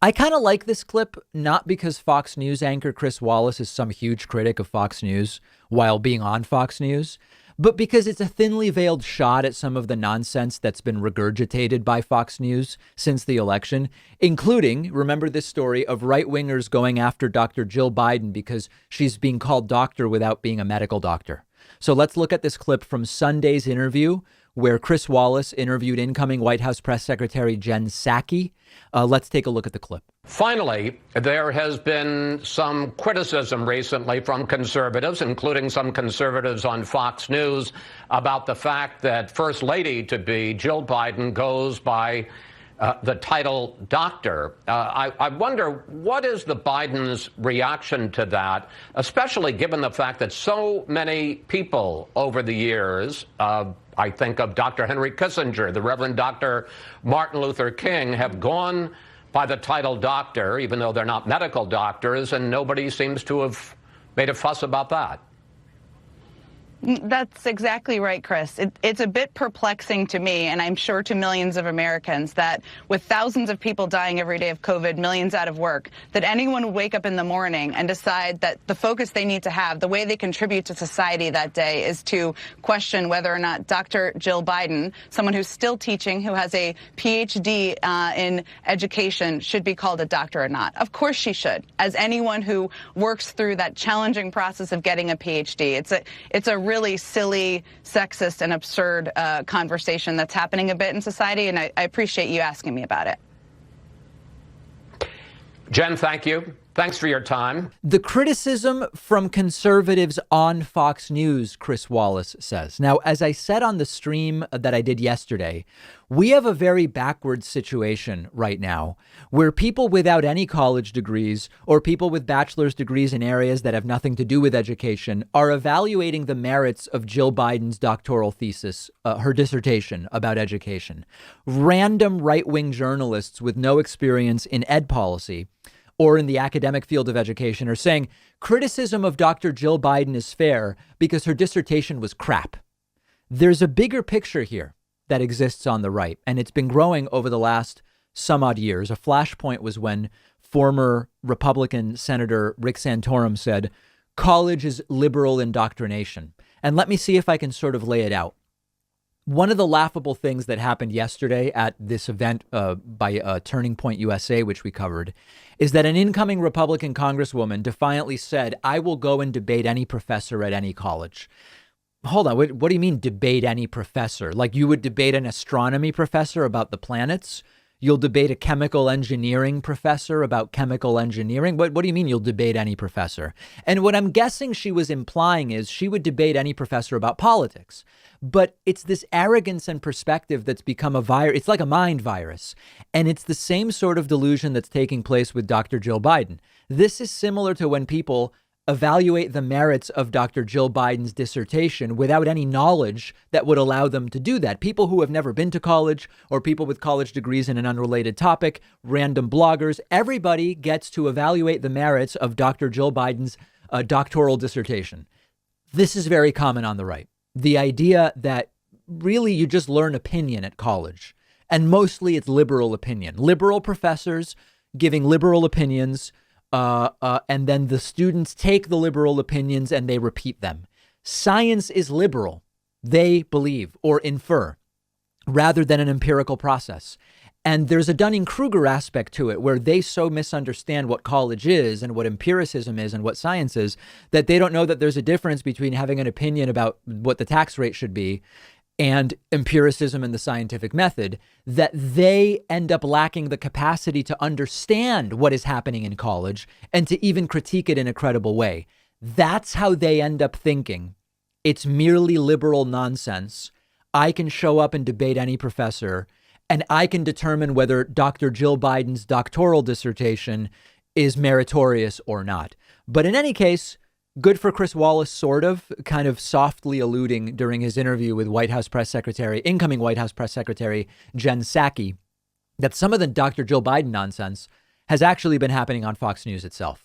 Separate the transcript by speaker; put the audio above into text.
Speaker 1: I kind of like this clip, not because Fox News anchor Chris Wallace is some huge critic of Fox News while being on Fox News, but because it's a thinly veiled shot at some of the nonsense that's been regurgitated by Fox News since the election, including, remember this story of right wingers going after Dr. Jill Biden because she's being called doctor without being a medical doctor. So let's look at this clip from Sunday's interview where Chris Wallace interviewed incoming White House Press Secretary Jen Psaki. Let's take a look at the clip.
Speaker 2: Finally, there has been some criticism recently from conservatives, including some conservatives on Fox News, about the fact that First Lady-to-be Jill Biden goes by the title doctor. I wonder, what is the Biden's reaction to that, especially given the fact that so many people over the years, I think of Dr. Henry Kissinger, the Reverend Dr. Martin Luther King, have gone by the title doctor, even though they're not medical doctors, and nobody seems to have made a fuss about that.
Speaker 3: That's exactly right, Chris. It's a bit perplexing to me, and I'm sure to millions of Americans, that with thousands of people dying every day of COVID, millions out of work, that anyone would wake up in the morning and decide that the focus they need to have, the way they contribute to society that day, is to question whether or not Dr. Jill Biden, someone who's still teaching, who has a PhD in education, should be called a doctor or not. Of course she should, as anyone who works through that challenging process of getting a PhD. It's a really silly, sexist, and absurd conversation that's happening a bit in society, and I appreciate you asking me about it.
Speaker 2: Jen, thank you. Thanks for your time.
Speaker 1: The criticism from conservatives on Fox News, Chris Wallace says. Now, as I said on the stream that I did yesterday, we have a very backward situation right now where people without any college degrees or people with bachelor's degrees in areas that have nothing to do with education are evaluating the merits of Jill Biden's doctoral thesis, her dissertation about education. Random right-wing journalists with no experience in ed policy or in the academic field of education are saying criticism of Dr. Jill Biden is fair because her dissertation was crap. There's a bigger picture here that exists on the right, and it's been growing over the last some odd years. A flashpoint was when former Republican Senator Rick Santorum said, college is liberal indoctrination. And let me see if I can sort of lay it out. One of the laughable things that happened yesterday at this event by Turning Point USA, which we covered, is that an incoming Republican congresswoman defiantly said, I will go and debate any professor at any college. Hold on. What do you mean debate any professor? Like you would debate an astronomy professor about the planets? You'll debate a chemical engineering professor about chemical engineering? What do you mean you'll debate any professor? And what I'm guessing she was implying is she would debate any professor about politics. But it's this arrogance and perspective that's become a virus. It's like a mind virus. And it's the same sort of delusion that's taking place with Dr. Jill Biden. This is similar to when people evaluate the merits of Dr. Jill Biden's dissertation without any knowledge that would allow them to do that. People who have never been to college or people with college degrees in an unrelated topic, random bloggers, everybody gets to evaluate the merits of Dr. Jill Biden's doctoral dissertation. This is very common on the right. The idea that really you just learn opinion at college, and mostly it's liberal opinion, liberal professors giving liberal opinions. And then the students take the liberal opinions and they repeat them. Science is liberal, they believe or infer, rather than an empirical process. And there's a Dunning-Kruger aspect to it where they so misunderstand what college is and what empiricism is and what science is that they don't know that there's a difference between having an opinion about what the tax rate should be and empiricism and the scientific method, that they end up lacking the capacity to understand what is happening in college and to even critique it in a credible way. That's how they end up thinking. It's merely liberal nonsense. I can show up and debate any professor, and I can determine whether Dr. Jill Biden's doctoral dissertation is meritorious or not. But in any case, good for Chris Wallace, sort of, kind of softly alluding during his interview with incoming White House Press Secretary Jen Psaki, that some of the Dr. Jill Biden nonsense has actually been happening on Fox News itself.